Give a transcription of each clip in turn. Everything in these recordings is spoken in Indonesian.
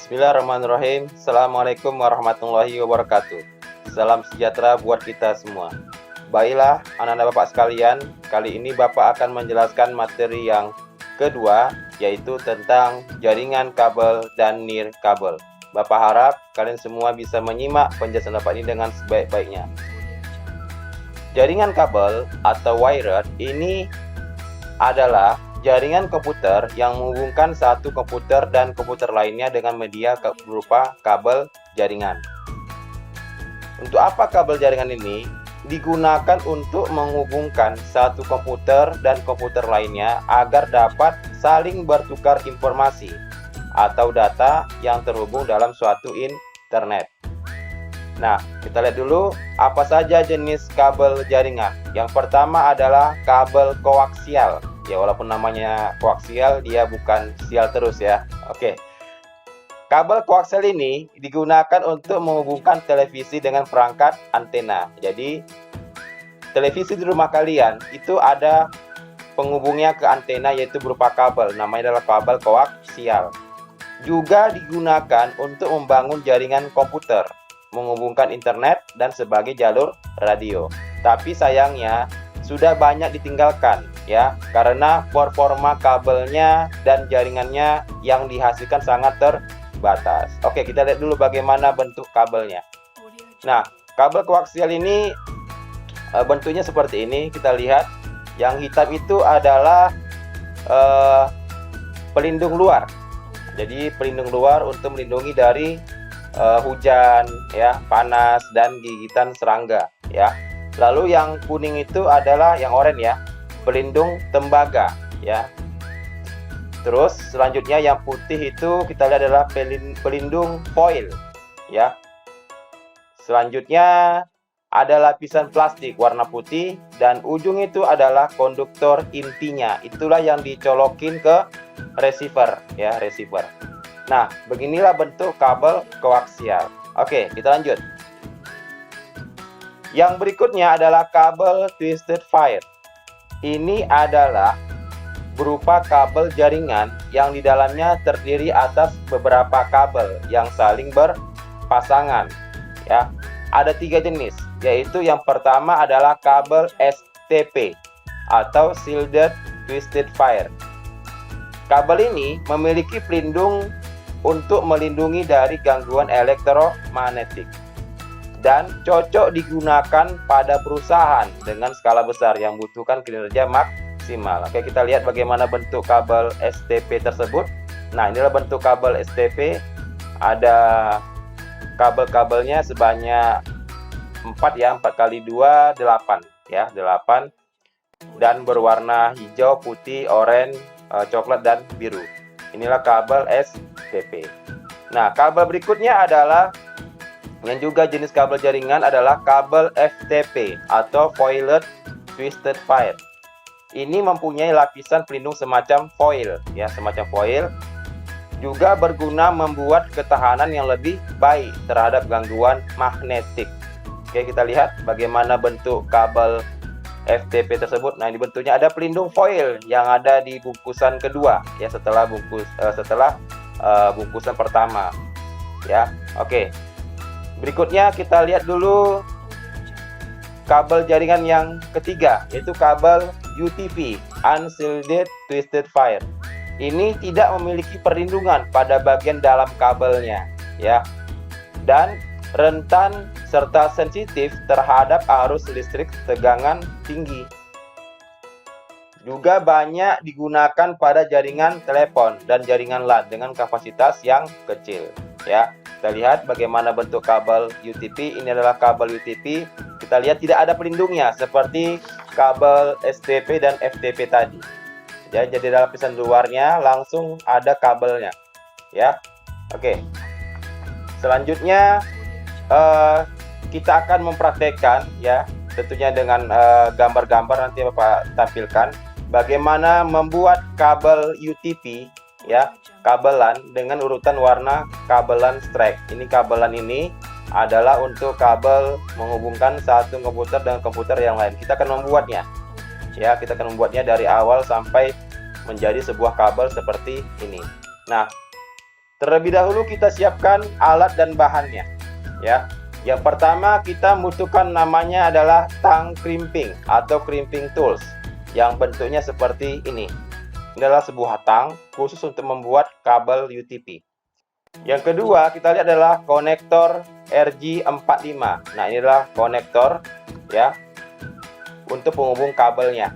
Bismillahirrahmanirrahim. Assalamualaikum warahmatullahi wabarakatuh. Salam sejahtera buat kita semua. Baiklah anak-anak Bapak sekalian, kali ini Bapak akan menjelaskan materi yang kedua, yaitu tentang jaringan kabel dan nirkabel. Bapak harap kalian semua bisa menyimak penjelasan Bapak ini dengan sebaik-baiknya. Jaringan kabel atau wired ini adalah jaringan komputer yang menghubungkan satu komputer dan komputer lainnya dengan media berupa kabel jaringan. Untuk apa kabel jaringan ini? Digunakan untuk menghubungkan satu komputer dan komputer lainnya agar dapat saling bertukar informasi atau data yang terhubung dalam suatu internet. Nah, kita lihat dulu apa saja jenis kabel jaringan. Yang pertama adalah kabel koaksial. Ya, walaupun namanya koaksial, dia bukan sial terus ya. Oke. Kabel koaksial ini digunakan untuk menghubungkan televisi dengan perangkat antena. Jadi, televisi di rumah kalian itu ada penghubungnya ke antena, yaitu berupa kabel. Namanya adalah kabel koaksial. Juga digunakan untuk membangun jaringan komputer, menghubungkan internet dan sebagai jalur radio. Tapi sayangnya sudah banyak ditinggalkan ya, karena performa kabelnya dan jaringannya yang dihasilkan sangat terbatas. Oke, kita lihat dulu bagaimana bentuk kabelnya. Nah, kabel koaksial ini bentuknya seperti ini. Kita lihat yang hitam itu adalah pelindung luar. Jadi pelindung luar untuk melindungi dari hujan ya, panas dan gigitan serangga ya. Lalu yang kuning itu adalah yang oranye ya, pelindung tembaga ya. Terus selanjutnya yang putih itu kita lihat adalah pelindung foil ya. Selanjutnya ada lapisan plastik warna putih dan ujung itu adalah konduktor intinya. Itulah yang dicolokin ke receiver ya, receiver. Nah, beginilah bentuk kabel koaksial. Oke, kita lanjut. Yang berikutnya adalah kabel twisted pair. Ini adalah berupa kabel jaringan yang di dalamnya terdiri atas beberapa kabel yang saling berpasangan ya. Ada 3 jenis, yaitu yang pertama adalah kabel STP atau shielded twisted pair. Kabel ini memiliki pelindung untuk melindungi dari gangguan elektromagnetik dan cocok digunakan pada perusahaan dengan skala besar yang membutuhkan kinerja maksimal. Oke, kita lihat bagaimana bentuk kabel STP tersebut. Nah, inilah bentuk kabel STP. Ada kabel-kabelnya sebanyak 4 ya, 4 kali 2 8 ya, 8 dan berwarna hijau, putih, oranye, coklat dan biru. Inilah kabel STP. Nah, kabel berikutnya adalah yang juga jenis kabel jaringan adalah kabel FTP atau foiled twisted pair. Ini mempunyai lapisan pelindung semacam foil ya, semacam foil. Juga berguna membuat ketahanan yang lebih baik terhadap gangguan magnetik. Oke, kita lihat bagaimana bentuk kabel FTP tersebut. Nah, ini bentuknya ada pelindung foil yang ada di bungkusan kedua ya, setelah bungkusan pertama ya. Oke. Berikutnya kita lihat dulu kabel jaringan yang ketiga, yaitu kabel UTP, Unshielded Twisted Pair. Ini tidak memiliki perlindungan pada bagian dalam kabelnya ya, dan rentan serta sensitif terhadap arus listrik tegangan tinggi. Juga banyak digunakan pada jaringan telepon dan jaringan LAN dengan kapasitas yang kecil ya. Kita lihat bagaimana bentuk kabel UTP. Ini adalah kabel UTP. Kita lihat tidak ada pelindungnya seperti kabel STP dan FTP tadi. Ya, jadi dalam lapisan luarnya langsung ada kabelnya. Ya, oke. Selanjutnya kita akan mempraktekkan ya, tentunya dengan gambar-gambar nanti Bapak tampilkan bagaimana membuat kabel UTP ya, kabelan dengan urutan warna kabelan strike. Ini kabelan ini adalah untuk kabel menghubungkan satu komputer dengan komputer yang lain. Kita akan membuatnya ya, kita akan membuatnya dari awal sampai menjadi sebuah kabel seperti ini. Nah, Terlebih dahulu kita siapkan alat dan bahannya, ya. Yang pertama kita butuhkan namanya adalah tang crimping atau crimping tools yang bentuknya seperti ini. Ini adalah sebuah tang khusus untuk membuat kabel UTP. Yang kedua kita lihat adalah konektor RJ45. Nah, ini adalah konektor ya untuk penghubung kabelnya.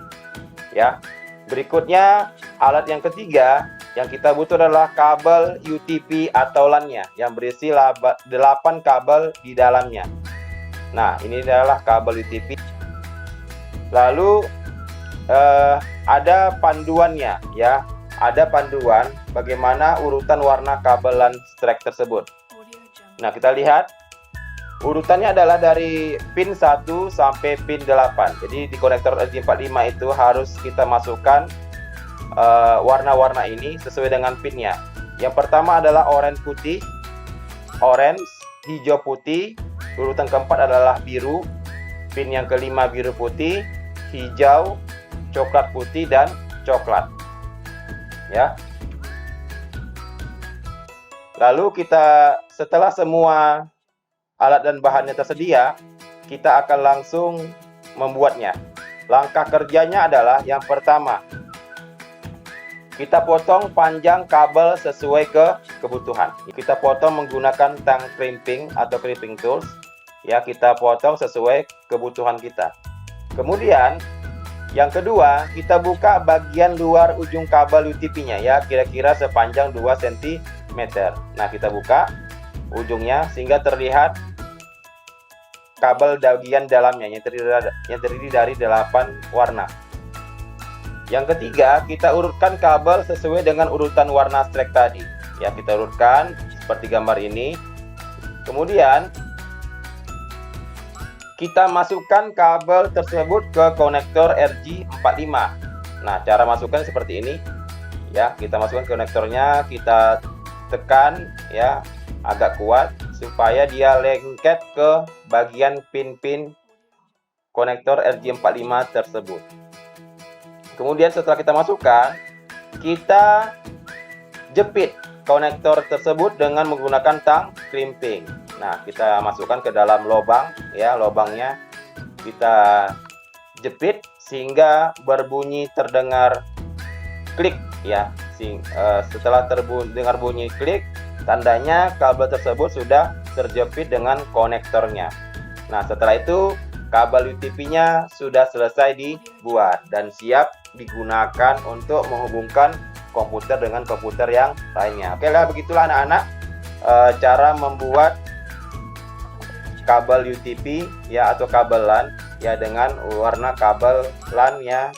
Ya. Berikutnya alat yang ketiga yang kita butuh adalah kabel UTP atau LAN-nya yang berisi 8 kabel di dalamnya. Nah, ini adalah kabel UTP. Lalu ada panduannya ya. Ada panduan bagaimana urutan warna kabel LAN strike tersebut. Nah, kita lihat urutannya adalah dari pin 1 sampai pin 8. Jadi di konektor RJ45 itu harus kita masukkan warna-warna ini sesuai dengan pinnya. Yang pertama adalah orange putih, orange, hijau putih. Urutan keempat adalah biru. Pin yang kelima biru putih, hijau, coklat putih, dan coklat. Ya. Lalu kita setelah semua alat dan bahannya tersedia, kita akan langsung membuatnya. Langkah kerjanya adalah yang pertama, kita potong panjang kabel sesuai kebutuhan. Kita potong menggunakan tang crimping atau crimping tools. Ya, kita potong sesuai kebutuhan kita. Kemudian yang kedua, kita buka bagian luar ujung kabel UTP-nya ya, kira-kira sepanjang 2 cm. Nah, kita buka ujungnya sehingga terlihat kabel bagian dalamnya yang terdiri dari 8 warna. Yang ketiga, kita urutkan kabel sesuai dengan urutan warna strike tadi. Ya, kita urutkan seperti gambar ini. Kemudian kita masukkan kabel tersebut ke konektor RJ45. Nah, cara masukkan seperti ini. Ya, kita masukkan konektornya, kita tekan ya agak kuat supaya dia lengket ke bagian pin-pin konektor RJ45 tersebut. Kemudian setelah kita masukkan, kita jepit konektor tersebut dengan menggunakan tang crimping. Nah, kita masukkan ke dalam lubang ya, lubangnya kita jepit sehingga berbunyi terdengar klik ya. Setelah terdengar bunyi klik, tandanya kabel tersebut sudah terjepit dengan konektornya. Nah, setelah itu kabel UTP-nya sudah selesai dibuat dan siap digunakan untuk menghubungkan komputer dengan komputer yang lainnya. Oke lah, begitulah anak-anak cara membuat kabel UTP ya atau kabel LAN ya dengan warna kabel LAN ya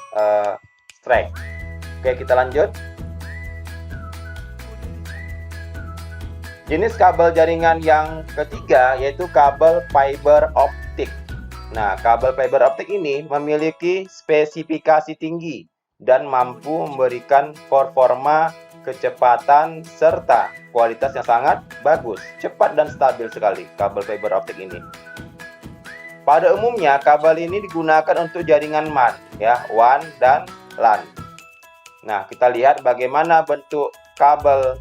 strike. Oke, kita lanjut. Jenis kabel jaringan yang ketiga yaitu kabel fiber optik. Nah, kabel fiber optik ini memiliki spesifikasi tinggi dan mampu memberikan performa, kecepatan, serta kualitas yang sangat bagus, cepat dan stabil sekali kabel fiber optik ini. Pada umumnya kabel ini digunakan untuk jaringan MAN ya, WAN dan LAN. Nah, kita lihat bagaimana bentuk kabel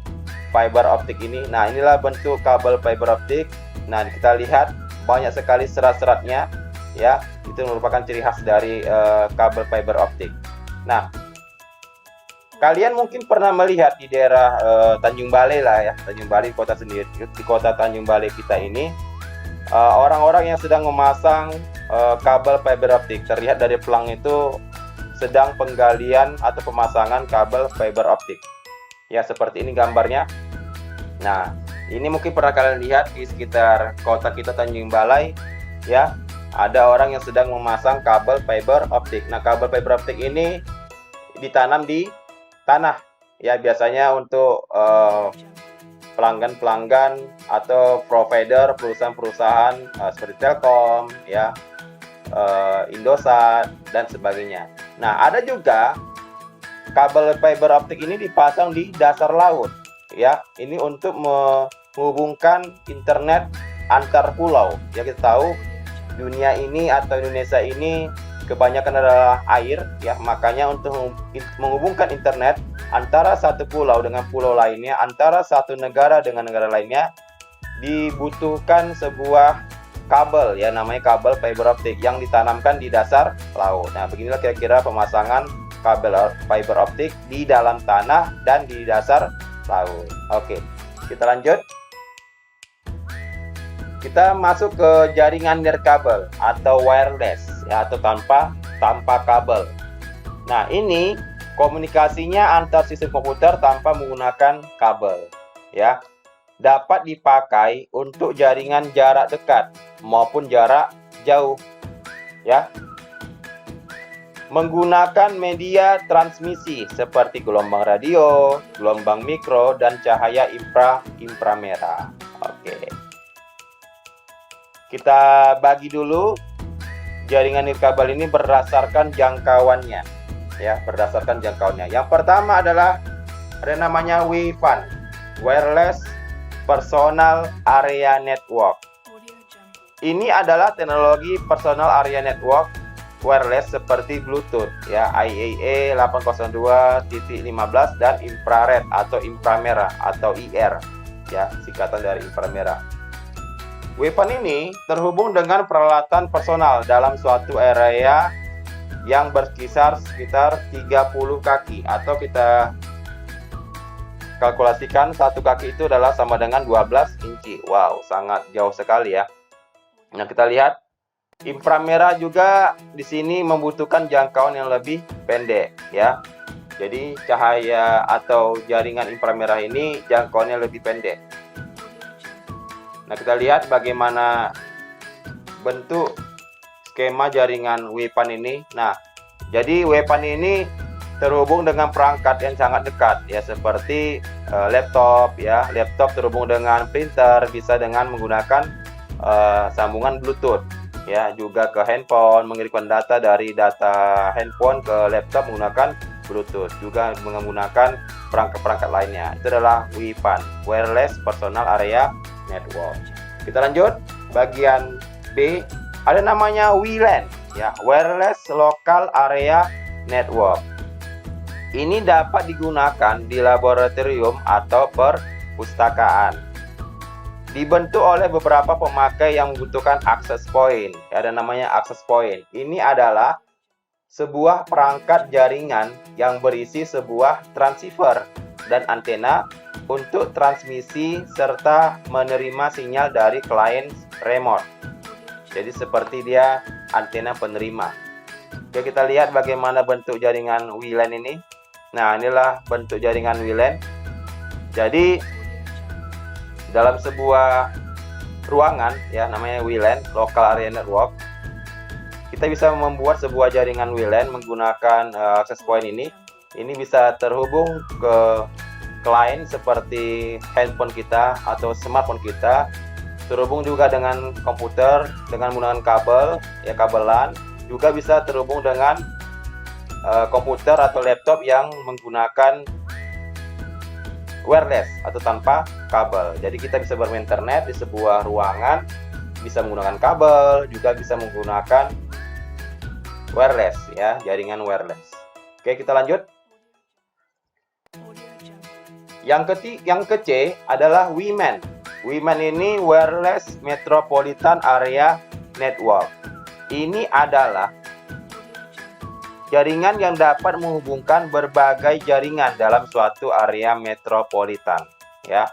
fiber optik ini. Nah, inilah bentuk kabel fiber optik. Nah, kita lihat banyak sekali serat-seratnya ya. Itu merupakan ciri khas dari kabel fiber optik. Nah, kalian mungkin pernah melihat di daerah Tanjung Balai lah ya, Tanjung Balai kota sendiri, di kota Tanjung Balai kita ini orang-orang yang sedang memasang kabel fiber optik. Terlihat dari pelang itu sedang penggalian atau pemasangan kabel fiber optik. Ya, seperti ini gambarnya. Nah, ini mungkin pernah kalian lihat di sekitar kota kita Tanjung Balai ya. Ada orang yang sedang memasang kabel fiber optik. Nah, kabel fiber optik ini ditanam di tanah ya, biasanya untuk pelanggan-pelanggan atau provider perusahaan-perusahaan seperti Telkom ya, Indosat dan sebagainya. Nah, ada juga kabel fiber optik ini dipasang di dasar laut ya. Ini untuk menghubungkan internet antar pulau. Ya, kita tahu dunia ini atau Indonesia ini kebanyakan adalah air ya, makanya untuk menghubungkan internet antara satu pulau dengan pulau lainnya, antara satu negara dengan negara lainnya, dibutuhkan sebuah kabel ya, namanya kabel fiber optik yang ditanamkan di dasar laut. Nah, beginilah kira-kira pemasangan kabel fiber optik di dalam tanah dan di dasar laut. Oke, kita lanjut. Kita masuk ke jaringan nirkabel atau wireless ya, atau tanpa kabel. Nah, ini komunikasinya antar sistem komputer tanpa menggunakan kabel ya. Dapat dipakai untuk jaringan jarak dekat maupun jarak jauh ya. Menggunakan media transmisi seperti gelombang radio, gelombang mikro, dan cahaya inframerah. Oke. Kita bagi dulu jaringan nirkabel ini berdasarkan jangkauannya ya, berdasarkan jangkauannya. Yang pertama adalah ada namanya WPAN, Wireless Personal Area Network. Ini adalah teknologi Personal Area Network wireless seperti Bluetooth ya, IEEE 802.15 dan infrared atau inframerah atau IR ya, singkatan dari inframerah. WPAN ini terhubung dengan peralatan personal dalam suatu area yang berkisar sekitar 30 kaki, atau kita kalkulasikan satu kaki itu adalah sama dengan 12 inci. Wow, sangat jauh sekali ya. Nah, kita lihat inframerah juga di sini membutuhkan jangkauan yang lebih pendek ya. Jadi cahaya atau jaringan inframerah ini jangkauannya lebih pendek. Nah, kita lihat bagaimana bentuk skema jaringan WPAN ini. Nah, jadi WPAN ini terhubung dengan perangkat yang sangat dekat ya, seperti laptop ya. Laptop terhubung dengan printer, bisa dengan menggunakan sambungan Bluetooth ya, juga ke handphone, mengirimkan data dari data handphone ke laptop menggunakan Bluetooth, juga menggunakan perangkat-perangkat lainnya. Itu adalah WPAN, Wireless Personal Area Network. Kita lanjut bagian B, ada namanya WLAN ya, Wireless Local Area Network. Ini dapat digunakan di laboratorium atau perpustakaan. Dibentuk oleh beberapa pemakai yang membutuhkan access point. Ada namanya access point. Ini adalah sebuah perangkat jaringan yang berisi sebuah transceiver dan antena untuk transmisi serta menerima sinyal dari klien remote. Jadi seperti dia antena penerima. Oke, kita lihat bagaimana bentuk jaringan WLAN ini. Nah, inilah bentuk jaringan WLAN. Jadi dalam sebuah ruangan ya, namanya WLAN, Local Area Network, kita bisa membuat sebuah jaringan WLAN menggunakan access point ini. Ini bisa terhubung ke klien seperti handphone kita atau smartphone kita, terhubung juga dengan komputer dengan menggunakan kabel ya, kabel LAN, juga bisa terhubung dengan komputer atau laptop yang menggunakan wireless atau tanpa kabel. Jadi kita bisa berinternet di sebuah ruangan, bisa menggunakan kabel, juga bisa menggunakan wireless ya, jaringan wireless. Oke, kita lanjut. Yang ke-C adalah WMAN. WMAN ini Wireless Metropolitan Area Network. Ini adalah jaringan yang dapat menghubungkan berbagai jaringan dalam suatu area metropolitan ya.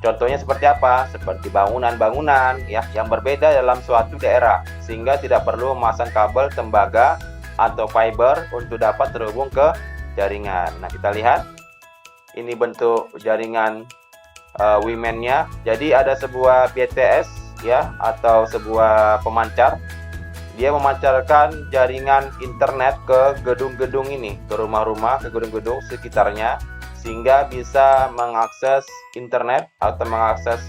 Contohnya seperti apa? Seperti bangunan-bangunan ya yang berbeda dalam suatu daerah, sehingga tidak perlu memasang kabel tembaga atau fiber untuk dapat terhubung ke jaringan. Nah, kita lihat ini bentuk jaringan WMAN-nya. Jadi ada sebuah BTS ya, atau sebuah pemancar. Dia memancarkan jaringan internet ke gedung-gedung ini, ke rumah-rumah, ke gedung-gedung sekitarnya, sehingga bisa mengakses internet atau mengakses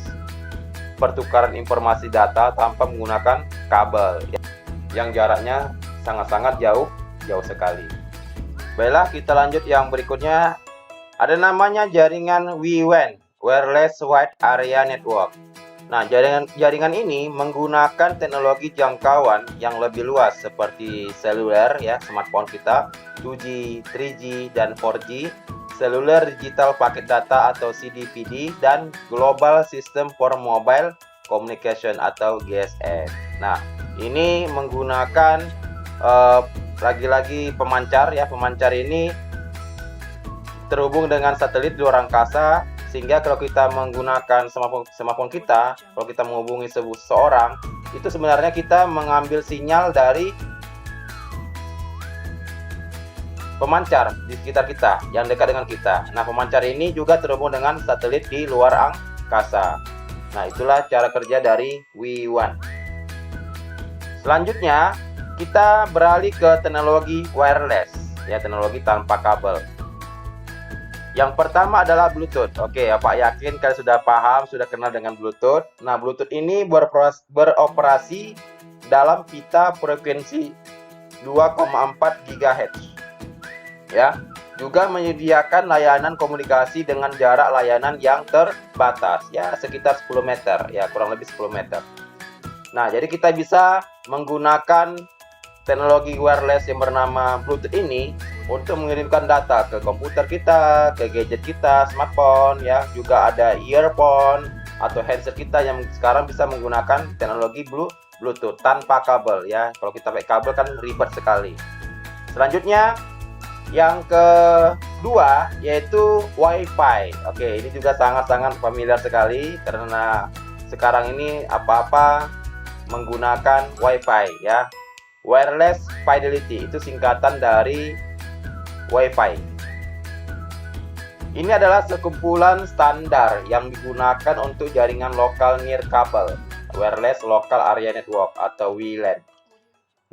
pertukaran informasi data tanpa menggunakan kabel yang jaraknya sangat-sangat jauh sekali. Baiklah, kita lanjut yang berikutnya. Ada namanya jaringan WWAN, Wireless Wide Area Network. Nah, jaringan ini menggunakan teknologi jangkauan yang lebih luas seperti seluler ya, smartphone kita, 2G, 3G, dan 4G, seluler digital paket data atau CDPD, dan Global System for Mobile Communication atau GSM. Nah, ini menggunakan lagi-lagi pemancar ya. Pemancar ini terhubung dengan satelit di luar angkasa, sehingga kalau kita menggunakan smartphone kita, kalau kita menghubungi seseorang, itu sebenarnya kita mengambil sinyal dari pemancar di sekitar kita, yang dekat dengan kita. Nah, pemancar ini juga terhubung dengan satelit di luar angkasa. Nah, itulah cara kerja dari WIWAN. Selanjutnya, kita beralih ke teknologi wireless, ya, teknologi tanpa kabel. Yang pertama adalah Bluetooth. Oke, Pak yakin kalian sudah paham, sudah kenal dengan Bluetooth. Nah, Bluetooth ini beroperasi dalam pita frekuensi 2,4 GHz. Ya, juga menyediakan layanan komunikasi dengan jarak layanan yang terbatas, ya, sekitar 10 meter, ya, kurang lebih 10 meter. Nah, jadi kita bisa menggunakan teknologi wireless yang bernama Bluetooth ini untuk mengirimkan data ke komputer kita, ke gadget kita, smartphone, ya, juga ada earphone atau headset kita yang sekarang bisa menggunakan teknologi Bluetooth tanpa kabel, ya. Kalau kita pakai kabel kan ribet sekali. Selanjutnya, yang kedua yaitu WiFi. Oke, ini juga sangat-sangat familiar sekali karena sekarang ini apa-apa menggunakan WiFi, ya. Wireless Fidelity itu singkatan dari WiFi. Ini adalah sekumpulan standar yang digunakan untuk jaringan lokal nirkabel, Wireless Local Area Network atau WLAN.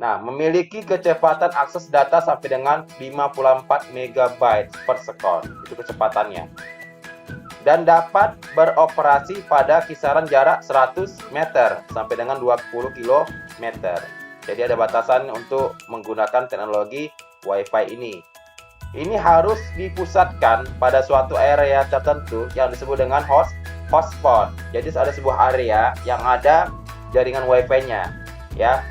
Nah, memiliki kecepatan akses data sampai dengan 54 MB per second, itu kecepatannya. Dan dapat beroperasi pada kisaran jarak 100 meter sampai dengan 20 km. Jadi ada batasan untuk menggunakan teknologi WiFi ini. Ini harus dipusatkan pada suatu area tertentu yang disebut dengan hotspot. Jadi ada sebuah area yang ada jaringan WiFi-nya, ya.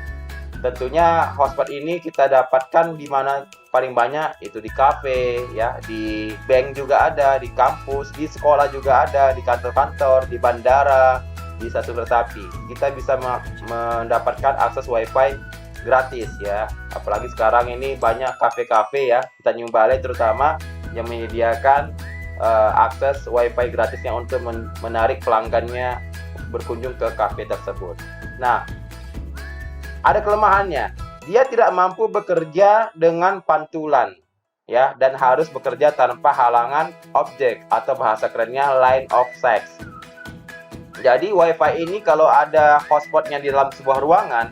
Tentunya hotspot ini kita dapatkan di mana paling banyak, itu di kafe, ya, di bank juga ada, di kampus, di sekolah juga ada, di kantor-kantor, di bandara, di stasiun kereta api. Kita bisa mendapatkan akses WiFi gratis, ya. Apalagi sekarang ini banyak kafe-kafe, ya, di Tanjung Balai terutama, yang menyediakan akses WiFi gratisnya untuk menarik pelanggannya berkunjung ke kafe tersebut. Nah, ada kelemahannya. Dia tidak mampu bekerja dengan pantulan, ya, dan harus bekerja tanpa halangan objek atau bahasa kerennya line of sight. Jadi WiFi ini kalau ada hotspotnya di dalam sebuah ruangan,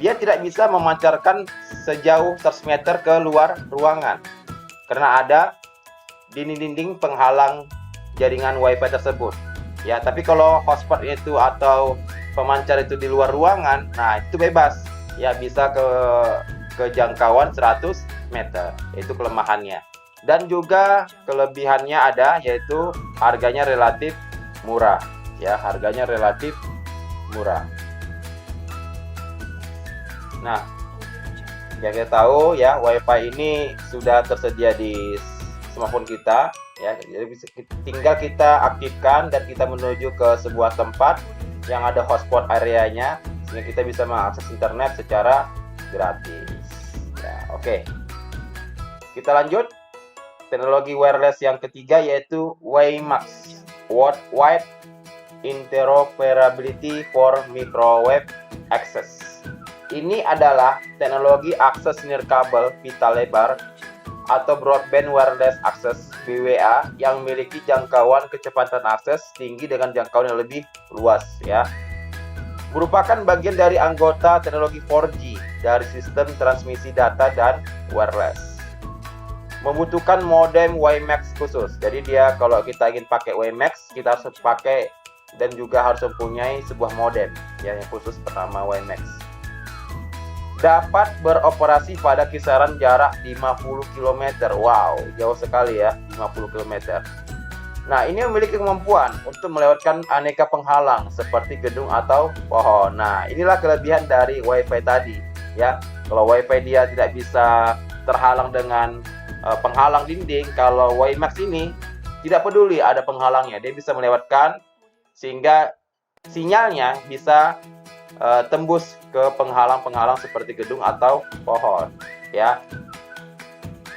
dia tidak bisa memancarkan sejauh 100 meter ke luar ruangan karena ada dinding-dinding penghalang jaringan WiFi tersebut. Ya, tapi kalau hotspot itu atau pemancar itu di luar ruangan, nah itu bebas, ya, bisa ke jangkauan 100 meter. Itu kelemahannya. Dan juga kelebihannya ada, yaitu harganya relatif murah, ya, harganya relatif murah. Nah, yang kita tahu, ya, WiFi ini sudah tersedia di smartphone kita, ya, jadi tinggal kita aktifkan dan kita menuju ke sebuah tempat yang ada hotspot areanya sehingga kita bisa mengakses internet secara gratis. Ya, oke. Kita lanjut. Teknologi wireless yang ketiga yaitu WiMAX, Worldwide Interoperability for Microwave Access. Ini adalah teknologi akses nirkabel pita lebar atau Broadband Wireless Access (BWA) yang memiliki jangkauan kecepatan akses tinggi dengan jangkauan yang lebih luas, ya. Merupakan bagian dari anggota teknologi 4G dari sistem transmisi data dan wireless. Membutuhkan modem WiMAX khusus. Jadi dia kalau kita ingin pakai WiMAX, kita harus pakai dan juga harus mempunyai sebuah modem, ya, yang khusus bernama WiMAX. Dapat beroperasi pada kisaran jarak 50 km. Wow, jauh sekali, ya, 50 km. Nah, ini memiliki kemampuan untuk melewatkan aneka penghalang seperti gedung atau pohon. Nah, inilah kelebihan dari WiFi tadi, ya. Kalau WiFi dia tidak bisa terhalang dengan penghalang dinding, kalau WiMAX ini tidak peduli ada penghalangnya, dia bisa melewatkan sehingga sinyalnya bisa tembus ke penghalang-penghalang seperti gedung atau pohon, ya.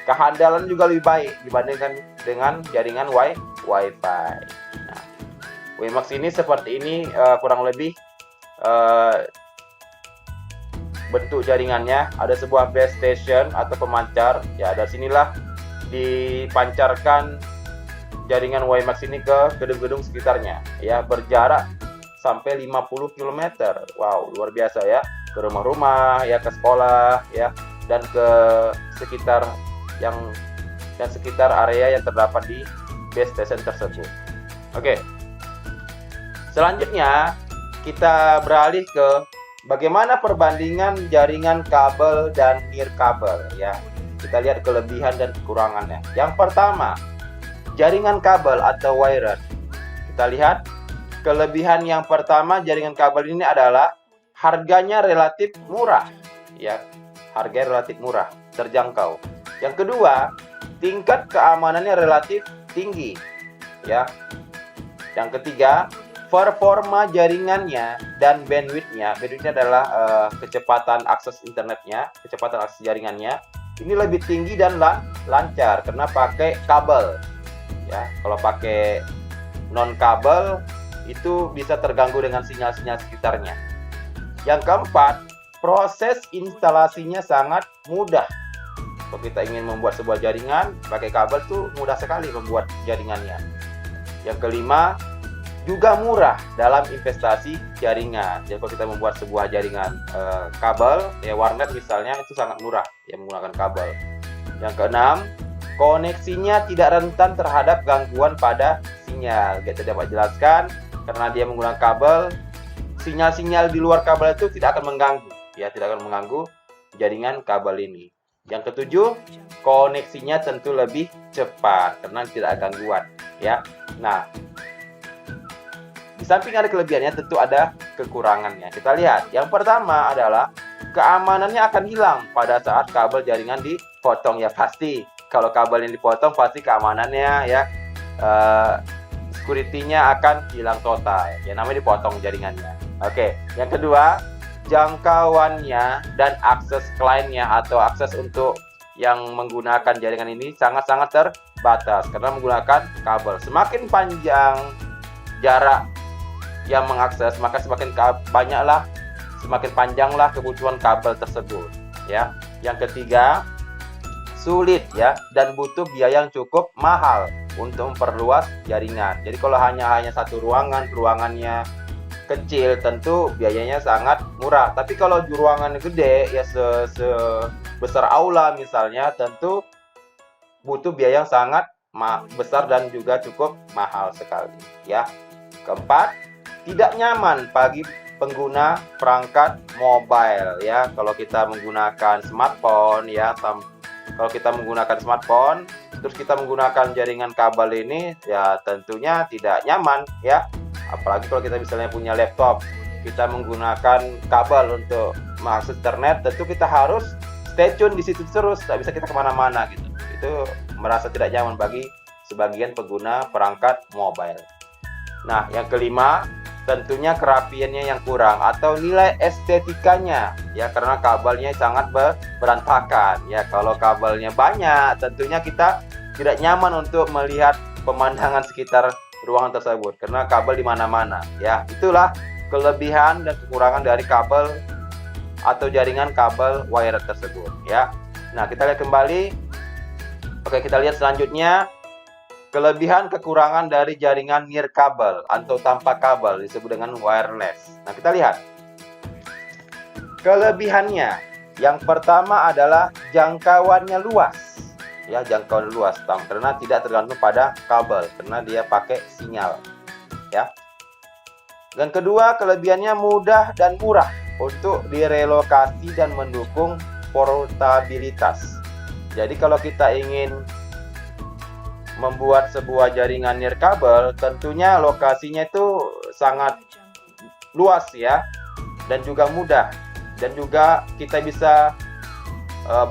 Kehandalan juga lebih baik dibandingkan dengan jaringan WiFi. Nah, WiMAX ini seperti ini kurang lebih bentuk jaringannya. Ada sebuah base station atau pemancar. Ya, dari sinilah dipancarkan jaringan WiMAX ini ke gedung-gedung sekitarnya. Ya, berjarak sampai 50 km. Wow, luar biasa ya. Ke rumah-rumah, ya, ke sekolah, ya, dan ke sekitar sekitar area yang terdapat di base station tersebut. Oke. Selanjutnya kita beralih ke bagaimana perbandingan jaringan kabel dan nirkabel, ya. Kita lihat kelebihan dan kekurangannya. Yang pertama, jaringan kabel atau wired. Kita lihat kelebihan yang pertama, jaringan kabel ini adalah harganya relatif murah, ya. Harganya relatif murah, terjangkau. Yang kedua, tingkat keamanannya relatif tinggi, ya. Yang ketiga, performa jaringannya dan bandwidthnya. Bandwidthnya adalah kecepatan akses internetnya, kecepatan akses jaringannya. Ini lebih tinggi dan lancar karena pakai kabel, ya. Kalau pakai non kabel itu bisa terganggu dengan sinyal-sinyal sekitarnya. Yang keempat, proses instalasinya sangat mudah. Kalau kita ingin membuat sebuah jaringan pakai kabel tuh mudah sekali membuat jaringannya. Yang kelima, juga murah dalam investasi jaringan. Jadi kalau kita membuat sebuah jaringan kabel, ya warnet misalnya, itu sangat murah ya menggunakan kabel. Yang keenam, koneksinya tidak rentan terhadap gangguan pada sinyal. Kita dapat jelaskan karena dia menggunakan kabel, sinyal-sinyal di luar kabel itu tidak akan mengganggu, ya, tidak akan mengganggu jaringan kabel ini. Yang ketujuh, koneksinya tentu lebih cepat karena tidak ada gangguan, ya. Nah, di samping ada kelebihannya, tentu ada kekurangannya. Kita lihat. Yang pertama adalah keamanannya akan hilang pada saat kabel jaringan dipotong, ya pasti. Kalau kabel yang dipotong pasti keamanannya, ya, security-nya akan hilang total. Ya, namanya dipotong jaringannya. Oke. Yang kedua, jangkauannya dan akses kliennya atau akses untuk yang menggunakan jaringan ini sangat-sangat terbatas karena menggunakan kabel. Semakin panjang jarak yang mengakses, maka semakin panjanglah kebutuhan kabel tersebut, ya. Yang ketiga, sulit, ya, dan butuh biaya yang cukup mahal untuk memperluas jaringan. Jadi kalau hanya satu ruangannya kecil, tentu biayanya sangat murah. Tapi kalau ruangan gede, ya sebesar aula misalnya, tentu butuh biaya yang sangat besar dan juga cukup mahal sekali, ya. Keempat, tidak nyaman bagi pengguna perangkat mobile, ya. Kalau kita menggunakan smartphone, ya, kalau kita menggunakan smartphone terus kita menggunakan jaringan kabel ini, ya tentunya tidak nyaman, ya. Apalagi kalau kita misalnya punya laptop, kita menggunakan kabel untuk mengakses internet, tentu kita harus stay tune di situ terus, tak bisa kita kemana-mana gitu. Itu merasa tidak nyaman bagi sebagian pengguna perangkat mobile. Nah, yang kelima, tentunya kerapiannya yang kurang atau nilai estetikanya, ya, karena kabelnya sangat berantakan, ya. Kalau kabelnya banyak, tentunya kita tidak nyaman untuk melihat pemandangan sekitar ruangan tersebut karena kabel di mana-mana, ya. Itulah kelebihan dan kekurangan dari kabel atau jaringan kabel wired tersebut, ya. Nah, kita lihat kembali. Oke, kita lihat selanjutnya kelebihan kekurangan dari jaringan nirkabel atau tanpa kabel disebut dengan wireless. Nah, kita lihat kelebihannya. Yang pertama adalah jangkauannya luas. Ya, jangkauan luas karena tidak tergantung pada kabel karena dia pakai sinyal, ya. Dan kedua, kelebihannya mudah dan murah untuk direlokasi dan mendukung portabilitas. Jadi kalau kita ingin membuat sebuah jaringan nirkabel, tentunya lokasinya itu sangat luas ya, dan juga mudah, dan juga kita bisa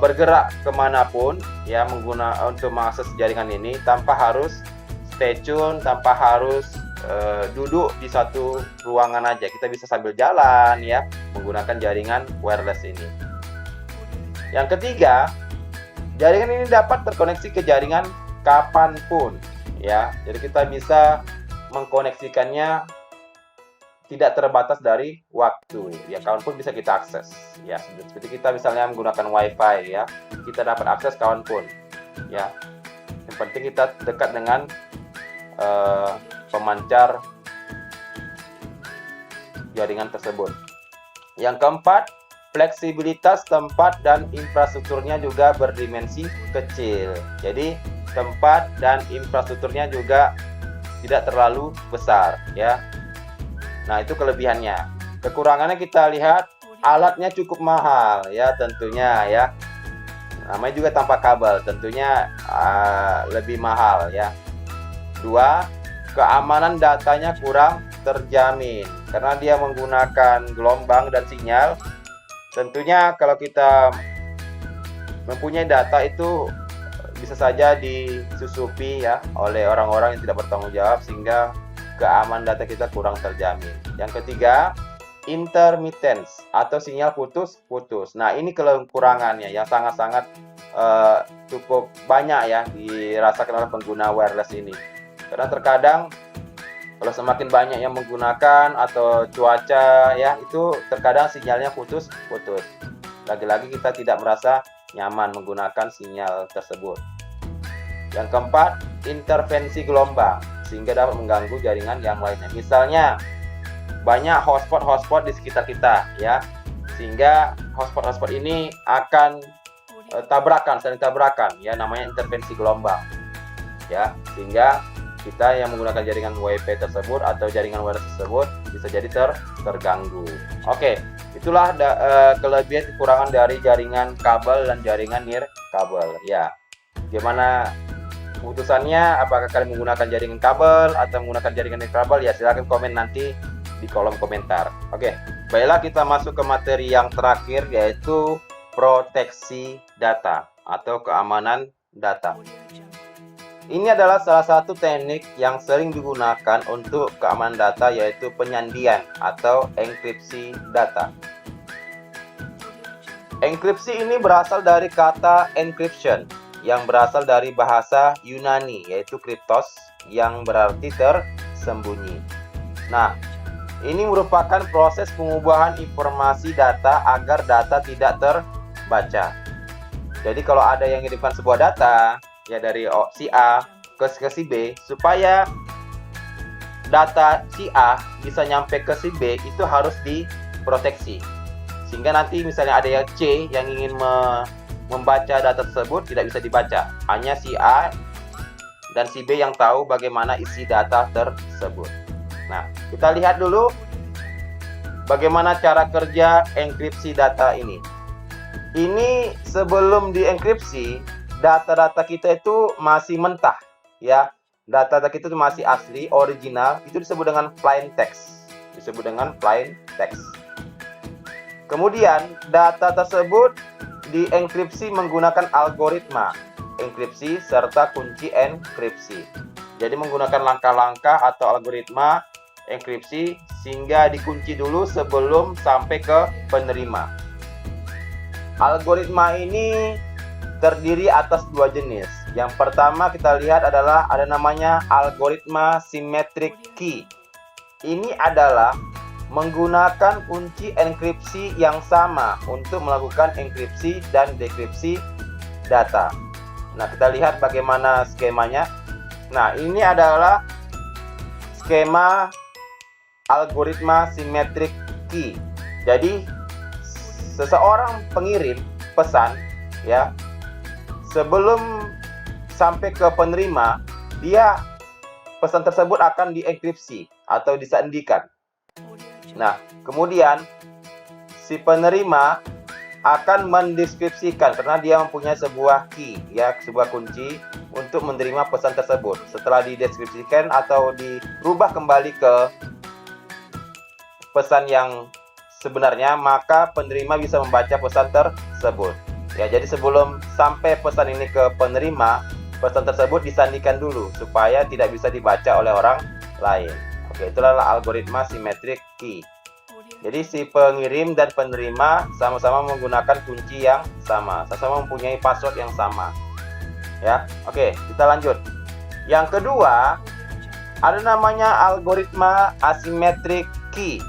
bergerak kemanapun ya untuk mengakses jaringan ini tanpa harus stay tune, tanpa harus duduk di satu ruangan aja. Kita bisa sambil jalan ya menggunakan jaringan wireless ini. Yang ketiga, jaringan ini dapat terkoneksi ke jaringan kapanpun ya. Jadi kita bisa mengkoneksikannya tidak terbatas dari waktu ya, kapanpun bisa kita akses ya. Seperti kita misalnya menggunakan wifi ya, kita dapat akses kapanpun ya. Yang penting kita dekat dengan pemancar jaringan tersebut. Yang keempat, fleksibilitas tempat dan infrastrukturnya juga berdimensi kecil. Jadi tempat dan infrastrukturnya juga tidak terlalu besar ya. Nah, itu kelebihannya. Kekurangannya kita lihat alatnya cukup mahal ya tentunya ya. Namanya juga tanpa kabel, tentunya lebih mahal ya. 2, keamanan datanya kurang terjamin karena dia menggunakan gelombang dan sinyal. Tentunya kalau kita mempunyai data itu bisa saja disusupi ya oleh orang-orang yang tidak bertanggung jawab, sehingga keamanan data kita kurang terjamin. Yang ketiga, intermittence atau sinyal putus-putus. Nah, ini kekurangannya yang sangat-sangat cukup banyak ya dirasakan oleh pengguna wireless ini. Karena terkadang kalau semakin banyak yang menggunakan atau cuaca ya, itu terkadang sinyalnya putus-putus. Lagi-lagi kita tidak merasa nyaman menggunakan sinyal tersebut. Yang keempat, intervensi gelombang sehingga dapat mengganggu jaringan yang lainnya. Misalnya banyak hotspot di sekitar kita ya, sehingga hotspot ini akan saling tabrakan ya, namanya intervensi gelombang ya, sehingga kita yang menggunakan jaringan WiFi tersebut atau jaringan wireless tersebut bisa jadi terganggu. Oke, itulah kelebihan kekurangan dari jaringan kabel dan jaringan nirkabel ya. Gimana keputusannya, apakah kalian menggunakan jaringan kabel atau menggunakan jaringan nirkabel? Ya silahkan komen nanti di kolom komentar. Oke, baiklah kita masuk ke materi yang terakhir, yaitu proteksi data atau keamanan data. Ini adalah salah satu teknik yang sering digunakan untuk keamanan data, yaitu penyandian atau enkripsi data. Enkripsi ini berasal dari kata encryption yang berasal dari bahasa Yunani, yaitu kriptos, yang berarti tersembunyi. Nah, ini merupakan proses pengubahan informasi data agar data tidak terbaca. Jadi kalau ada yang mengirimkan sebuah data ya dari si A ke si B, supaya data si A bisa nyampe ke si B, itu harus diproteksi. Sehingga nanti misalnya ada yang C yang ingin membaca data tersebut, tidak bisa dibaca. Hanya si A dan si B yang tahu bagaimana isi data tersebut. Nah, kita lihat dulu bagaimana cara kerja enkripsi data ini. Ini sebelum dienkripsi, data-data kita itu masih mentah ya. Data-data kita itu masih asli, original, itu disebut dengan plain text. Kemudian data tersebut dienkripsi menggunakan algoritma enkripsi serta kunci enkripsi. Jadi menggunakan langkah-langkah atau algoritma enkripsi sehingga dikunci dulu sebelum sampai ke penerima. Algoritma ini terdiri atas 2 jenis. Yang pertama kita lihat adalah ada namanya algoritma symmetric key. Ini adalah menggunakan kunci enkripsi yang sama untuk melakukan enkripsi dan dekripsi data. Nah, kita lihat bagaimana skemanya. Nah, ini adalah skema algoritma symmetric key. Jadi, seseorang pengirim pesan ya, sebelum sampai ke penerima, pesan tersebut akan dienkripsi atau disandikan. Nah, kemudian si penerima akan mendeskripsikan karena dia mempunyai sebuah key ya, sebuah kunci untuk menerima pesan tersebut. Setelah dideskripsikan atau dirubah kembali ke pesan yang sebenarnya, maka penerima bisa membaca pesan tersebut. Ya, jadi sebelum sampai pesan ini ke penerima, pesan tersebut disandikan dulu supaya tidak bisa dibaca oleh orang lain. Oke, itulah algoritma symmetric key. Jadi si pengirim dan penerima sama-sama menggunakan kunci yang sama, sama-sama mempunyai password yang sama. Ya, oke, kita lanjut. Yang kedua, ada namanya algoritma asymmetric key.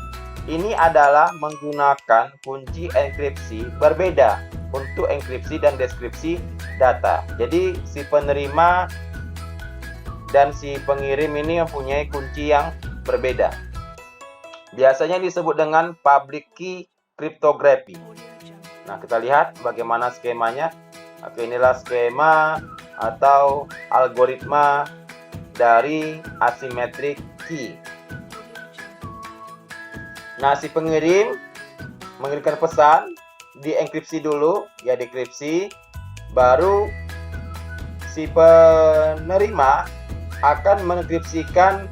Ini adalah menggunakan kunci enkripsi berbeda untuk enkripsi dan deskripsi data. Jadi si penerima dan si pengirim ini mempunyai kunci yang berbeda. Biasanya disebut dengan public key cryptography. Nah, kita lihat bagaimana skemanya. Oke, inilah skema atau algoritma dari asymmetric key. Nah, si pengirim mengirimkan pesan, dienkripsi dulu, ya dekripsi, baru si penerima akan menenkripsikan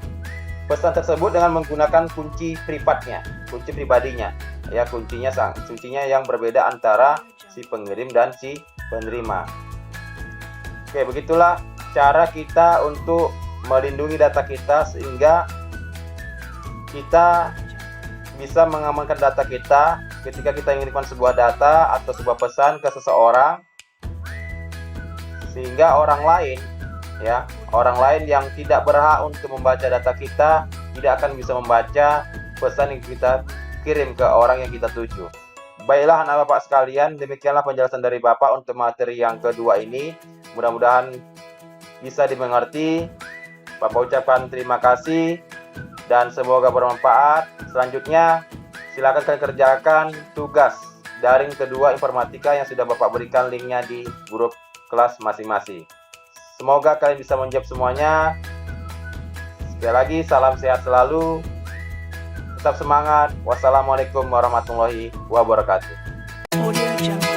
pesan tersebut dengan menggunakan kunci privatnya, kunci pribadinya. Ya, kuncinya yang berbeda antara si pengirim dan si penerima. Oke, begitulah cara kita untuk melindungi data kita sehingga kita bisa mengamankan data kita ketika kita mengirimkan sebuah data atau sebuah pesan ke seseorang, sehingga orang lain yang tidak berhak untuk membaca data kita tidak akan bisa membaca pesan yang kita kirim ke orang yang kita tuju. Baiklah anak Bapak sekalian, demikianlah penjelasan dari Bapak untuk materi yang kedua ini. Mudah-mudahan bisa dimengerti. Bapak ucapkan terima kasih dan semoga bermanfaat. Selanjutnya silakan kalian kerjakan tugas daring kedua informatika yang sudah Bapak berikan linknya di grup kelas masing-masing. Semoga kalian bisa menjawab semuanya. Sekali lagi, salam sehat selalu. Tetap semangat. Wassalamualaikum warahmatullahi wabarakatuh.